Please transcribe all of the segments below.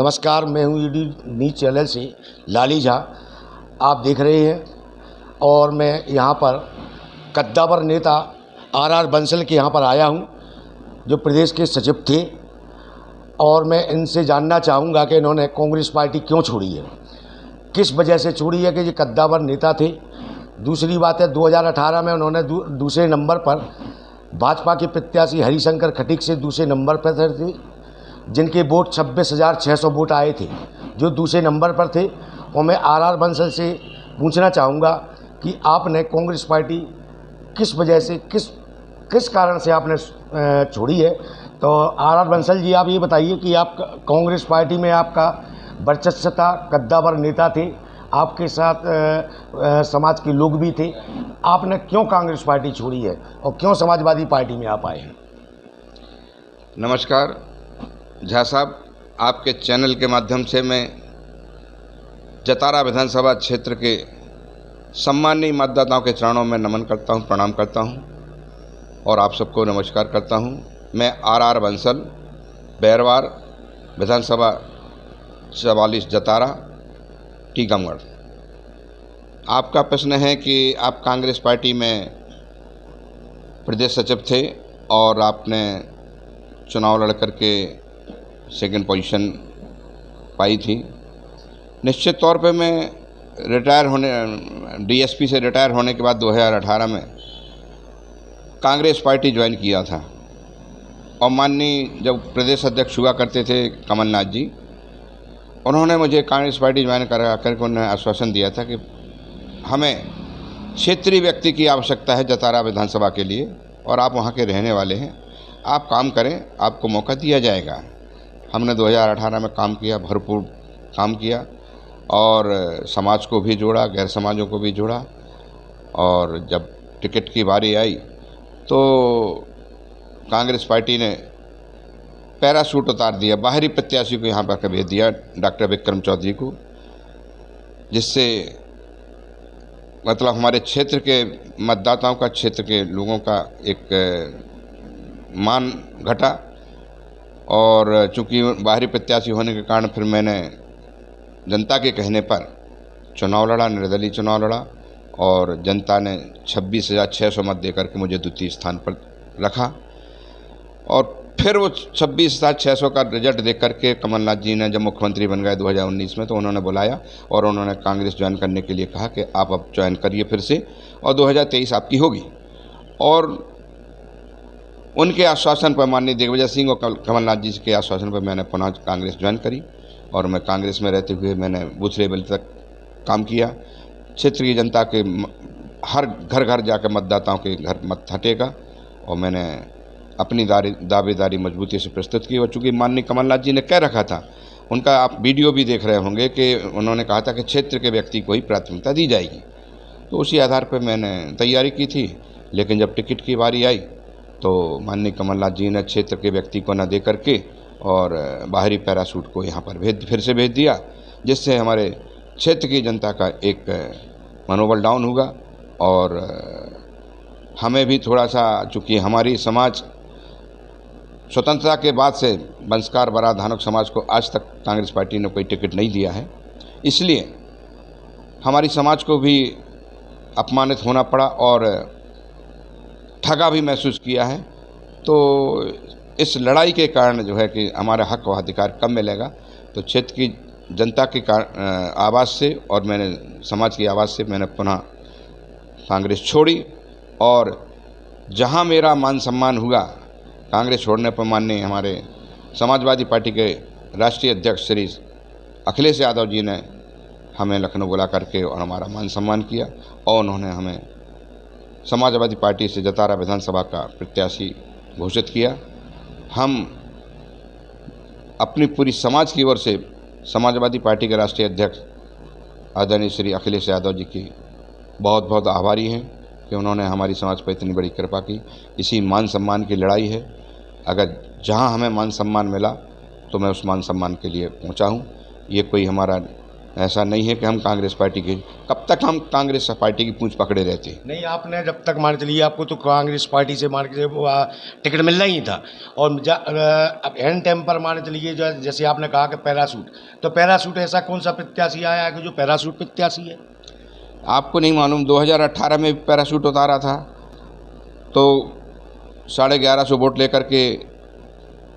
नमस्कार, मैं हूँ ईडी न्यूज़ चैनल से लाली झा। आप देख रहे हैं और मैं यहाँ पर कद्दावर नेता आर बंसल के यहाँ पर आया हूँ, जो प्रदेश के सचिव थे, और मैं इनसे जानना चाहूँगा कि इन्होंने कांग्रेस पार्टी क्यों छोड़ी है, किस वजह से छोड़ी है कि ये कद्दावर नेता थे। दूसरी बात है, 2018 में उन्होंने दूसरे नंबर पर भाजपा के प्रत्याशी हरिशंकर खटीक से दूसरे नंबर पर थे, जिनके वोट 26,600 वोट आए थे, जो दूसरे नंबर पर थे। और मैं आर बंसल से पूछना चाहूँगा कि आपने कांग्रेस पार्टी किस वजह से किस कारण से आपने छोड़ी है। तो आर बंसल जी, आप ये बताइए कि आप कांग्रेस पार्टी में आपका वर्चस्व था, कद्दावर नेता थे, आपके साथ समाज के लोग भी थे, आपने क्यों कांग्रेस पार्टी छोड़ी है और क्यों समाजवादी पार्टी में आप आए हैं? नमस्कार झा साहब, आपके चैनल के माध्यम से मैं जतारा विधानसभा क्षेत्र के सम्मानीय मतदाताओं के चरणों में नमन करता हूं, प्रणाम करता हूं और आप सबको नमस्कार करता हूं। मैं आर बंसल, बैरवार विधानसभा 44 जतारा, टीकमगढ़। आपका प्रश्न है कि आप कांग्रेस पार्टी में प्रदेश सचिव थे और आपने चुनाव लड़ कर के सेकंड पोजीशन पाई थी। निश्चित तौर पे मैं डीएसपी से रिटायर होने के बाद 2018 में कांग्रेस पार्टी ज्वाइन किया था और माननीय जब प्रदेश अध्यक्ष हुआ करते थे कमलनाथ जी, उन्होंने मुझे कांग्रेस पार्टी ज्वाइन करा करके उन्होंने आश्वासन दिया था कि हमें क्षेत्रीय व्यक्ति की आवश्यकता है जतारा विधानसभा के लिए और आप वहाँ के रहने वाले हैं, आप काम करें, आपको मौका दिया जाएगा। हमने 2018 में काम किया, भरपूर काम किया और समाज को भी जोड़ा, गैर समाजों को भी जोड़ा। और जब टिकट की बारी आई तो कांग्रेस पार्टी ने पैराशूट उतार दिया, बाहरी प्रत्याशी को यहाँ पर भेज दिया, डॉक्टर विक्रम चौधरी को, जिससे मतलब हमारे क्षेत्र के मतदाताओं का, क्षेत्र के लोगों का एक मान घटा। और चूंकि बाहरी प्रत्याशी होने के कारण फिर मैंने जनता के कहने पर चुनाव लड़ा, निर्दलीय चुनाव लड़ा और जनता ने 26,600 मत देकर के मुझे द्वितीय स्थान पर रखा। और फिर वो 26,600 का रिजल्ट देख करके कमलनाथ जी ने जब मुख्यमंत्री बन गए 2019 में, तो उन्होंने बुलाया और उन्होंने कांग्रेस ज्वाइन करने के लिए कहा कि आप अब ज्वाइन करिए फिर से और 2023 आपकी होगी। और उनके आश्वासन पर, माननीय दिग्विजय सिंह और कमलनाथ जी के आश्वासन पर मैंने पुनः कांग्रेस ज्वाइन करी और मैं कांग्रेस में रहते हुए मैंने बूथ लेवल तक काम किया। क्षेत्र की जनता के हर घर घर जाकर मतदाताओं के घर मत हटेगा और मैंने अपनी दावेदारी मजबूती से प्रस्तुत की। और चूँकि माननीय कमलनाथ जी ने कह रखा था, उनका आप वीडियो भी देख रहे होंगे कि उन्होंने कहा था कि क्षेत्र के व्यक्ति को ही प्राथमिकता दी जाएगी, तो उसी आधार पर मैंने तैयारी की थी। लेकिन जब टिकट की बारी आई तो माननीय कमलनाथ जी ने क्षेत्र के व्यक्ति को न दे करके और बाहरी पैराशूट को यहाँ पर फिर से भेज दिया, जिससे हमारे क्षेत्र की जनता का एक मनोबल डाउन हुआ। और हमें भी थोड़ा सा, चूँकि हमारी समाज स्वतंत्रता के बाद से वंशकार बराधानक समाज को आज तक कांग्रेस पार्टी ने कोई टिकट नहीं दिया है, इसलिए हमारी समाज को भी अपमानित होना पड़ा और ठगा भी महसूस किया है। तो इस लड़ाई के कारण जो है कि हमारा हक व अधिकार कम मिलेगा, तो क्षेत्र की जनता की आवाज़ से और मैंने समाज की आवाज़ से मैंने पुनः कांग्रेस छोड़ी। और जहां मेरा मान सम्मान हुआ कांग्रेस छोड़ने पर, माननीय हमारे समाजवादी पार्टी के राष्ट्रीय अध्यक्ष श्री अखिलेश यादव जी ने हमें लखनऊ बुला करके और हमारा मान सम्मान किया और उन्होंने हमें समाजवादी पार्टी से जतारा विधानसभा का प्रत्याशी घोषित किया। हम अपनी पूरी समाज की ओर से समाजवादी पार्टी के राष्ट्रीय अध्यक्ष आदरणीय श्री अखिलेश यादव जी की बहुत बहुत आभारी हैं कि उन्होंने हमारी समाज पर इतनी बड़ी कृपा की। इसी मान सम्मान की लड़ाई है, अगर जहां हमें मान सम्मान मिला तो मैं उस मान सम्मान के लिए पहुंचा हूं। ये कोई हमारा ऐसा नहीं है कि हम कांग्रेस पार्टी के, कब तक हम कांग्रेस पार्टी की पूंछ पकड़े रहते। नहीं, आपने जब तक मान के चलिए आपको तो कांग्रेस पार्टी से मान के वो टिकट मिलना ही था, और अब एंड टाइम पर मान के चलिए जो जैसे आपने कहा कि पैराशूट, तो पैराशूट ऐसा कौन सा प्रत्याशी आया है कि जो पैराशूट प्रत्याशी है? आपको नहीं मालूम 2018 में पैराशूट उतारा था, तो 1150 वोट लेकर के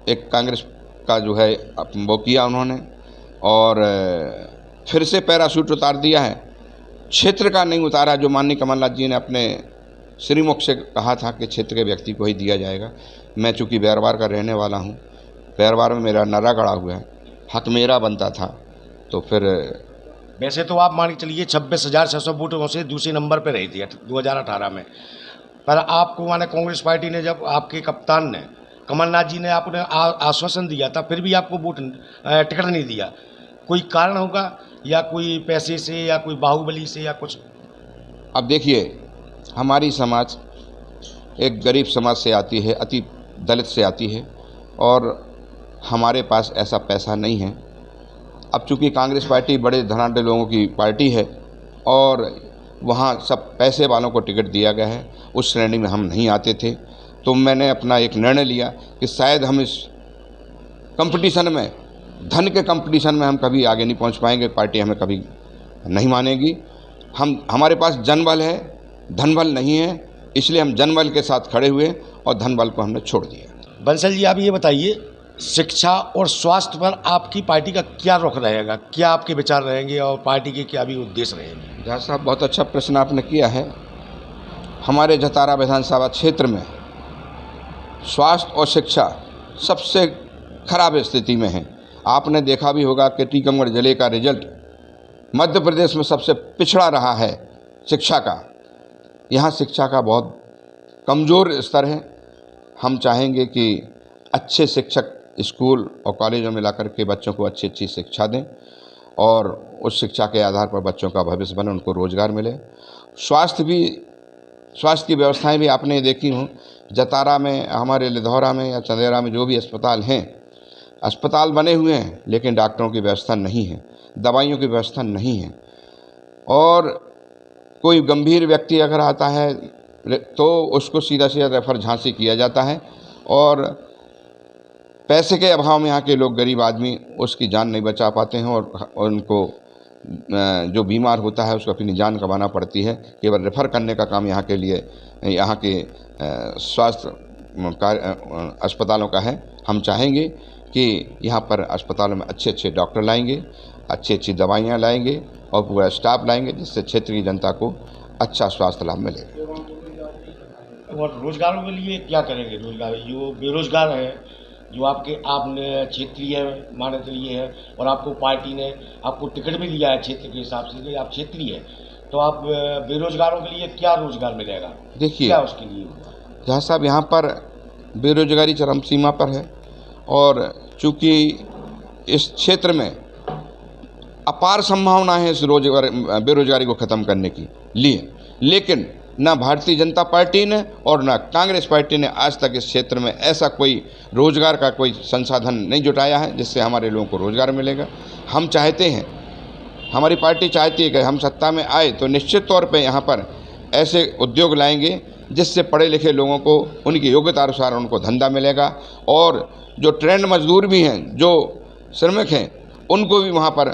एक कांग्रेस का जो है वो किया उन्होंने, और फिर से पैराशूट उतार दिया है। क्षेत्र का नहीं उतारा, जो माननीय कमलनाथ जी ने अपने श्रीमुख से कहा था कि क्षेत्र के व्यक्ति को ही दिया जाएगा। मैं चूँकि बैरवार का रहने वाला हूँ, बैरवार में मेरा नर्रा गड़ा हुआ है, हक मेरा बनता था, तो फिर वैसे तो आप मान के चलिए 26,600 वोटों से दूसरे नंबर पर रही थी 2018 में, पर आपको माने कांग्रेस पार्टी ने, जब आपके कप्तान ने कमलनाथ जी ने आपने आश्वासन दिया था, फिर भी आपको टिकट नहीं दिया। कोई कारण होगा, या कोई पैसे से, या कोई बाहुबली से, या कुछ? अब देखिए, हमारी समाज एक गरीब समाज से आती है, अति दलित से आती है, और हमारे पास ऐसा पैसा नहीं है। अब चूँकि कांग्रेस पार्टी बड़े धनाढ्य लोगों की पार्टी है, और वहाँ सब पैसे वालों को टिकट दिया गया है, उस श्रेणी में हम नहीं आते थे। तो मैंने अपना एक निर्णय लिया कि शायद हम इस कंपटीशन में, धन के कंपटीशन में हम कभी आगे नहीं पहुंच पाएंगे, पार्टी हमें कभी नहीं मानेगी। हमारे पास जनबल है, धनबल नहीं है, इसलिए हम जनबल के साथ खड़े हुए और धनबल को हमने छोड़ दिया। बंसल जी, आप ये बताइए, शिक्षा और स्वास्थ्य पर आपकी पार्टी का क्या रुख रहेगा, क्या आपके विचार रहेंगे, और पार्टी के क्या भी उद्देश्य रहेंगे? जहाँ साहब, बहुत अच्छा प्रश्न आपने किया है। हमारे जतारा विधानसभा क्षेत्र में स्वास्थ्य और शिक्षा सबसे खराब स्थिति में है। आपने देखा भी होगा कि टीकमगढ़ जिले का रिजल्ट मध्य प्रदेश में सबसे पिछड़ा रहा है शिक्षा का। यहाँ शिक्षा का बहुत कमज़ोर स्तर है। हम चाहेंगे कि अच्छे शिक्षक स्कूल और कॉलेजों में लाकर के बच्चों को अच्छी अच्छी शिक्षा दें, और उस शिक्षा के आधार पर बच्चों का भविष्य बने, उनको रोज़गार मिले। स्वास्थ्य की व्यवस्थाएं भी आपने देखी हों। जतारा में, हमारे लिधौरा में या चंदेरा में जो भी अस्पताल हैं, अस्पताल बने हुए हैं, लेकिन डॉक्टरों की व्यवस्था नहीं है, दवाइयों की व्यवस्था नहीं है, और कोई गंभीर व्यक्ति अगर आता है तो उसको सीधा सीधा रेफ़र झांसी किया जाता है, और पैसे के अभाव में यहाँ के लोग, गरीब आदमी, उसकी जान नहीं बचा पाते हैं, और उनको जो बीमार होता है उसको अपनी जान गंवाना पड़ती है। केवल रेफ़र करने का काम यहाँ के लिए, यहाँ के स्वास्थ्य अस्पतालों का है। हम चाहेंगे कि यहाँ पर अस्पतालों में अच्छे अच्छे डॉक्टर लाएंगे, अच्छी अच्छी दवाइयाँ लाएंगे, और पूरा स्टाफ लाएंगे, जिससे क्षेत्र की जनता को अच्छा स्वास्थ्य लाभ मिले। और रोजगारों के लिए क्या करेंगे? रोजगार, जो बेरोजगार है, जो आपने क्षेत्रीय माने चलिए है, और आपको पार्टी ने आपको टिकट भी दिया है क्षेत्र के हिसाब से कि आप क्षेत्रीय है, तो आप बेरोजगारों के लिए क्या रोजगार मिलेगा? देखिए, क्या उसके लिए? जहाँ साहब, यहाँ पर बेरोजगारी चरम सीमा पर है, और चूँकि इस क्षेत्र में अपार संभावना है इस बेरोजगारी को ख़त्म करने की लिए, लेकिन ना भारतीय जनता पार्टी ने और ना कांग्रेस पार्टी ने आज तक इस क्षेत्र में ऐसा कोई रोजगार का कोई संसाधन नहीं जुटाया है जिससे हमारे लोगों को रोजगार मिलेगा। हम चाहते हैं, हमारी पार्टी चाहती है कि हम सत्ता में आए तो निश्चित तौर पे यहाँ पर ऐसे उद्योग लाएंगे जिससे पढ़े लिखे लोगों को उनकी योग्यता अनुसार उनको धंधा मिलेगा, और जो ट्रेंड मजदूर भी हैं, जो श्रमिक हैं, उनको भी वहाँ पर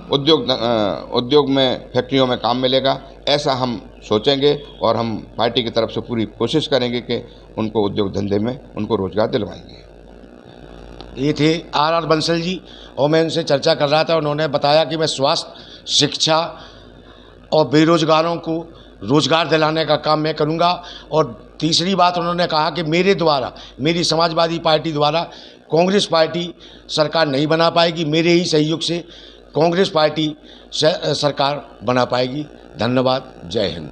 उद्योग में, फैक्ट्रियों में काम मिलेगा। ऐसा हम सोचेंगे, और हम पार्टी की तरफ से पूरी कोशिश करेंगे कि उनको उद्योग धंधे में उनको रोजगार दिलवाएंगे। ये थे आर बंसल जी, और मैं उनसे चर्चा कर रहा था। उन्होंने बताया कि मैं स्वास्थ्य, शिक्षा और बेरोजगारों को रोजगार दिलाने का काम मैं करूंगा। और तीसरी बात उन्होंने कहा कि मेरे द्वारा, मेरी समाजवादी पार्टी द्वारा कांग्रेस पार्टी सरकार नहीं बना पाएगी, मेरे ही सहयोग से कांग्रेस पार्टी सरकार बना पाएगी। धन्यवाद। जय हिंद।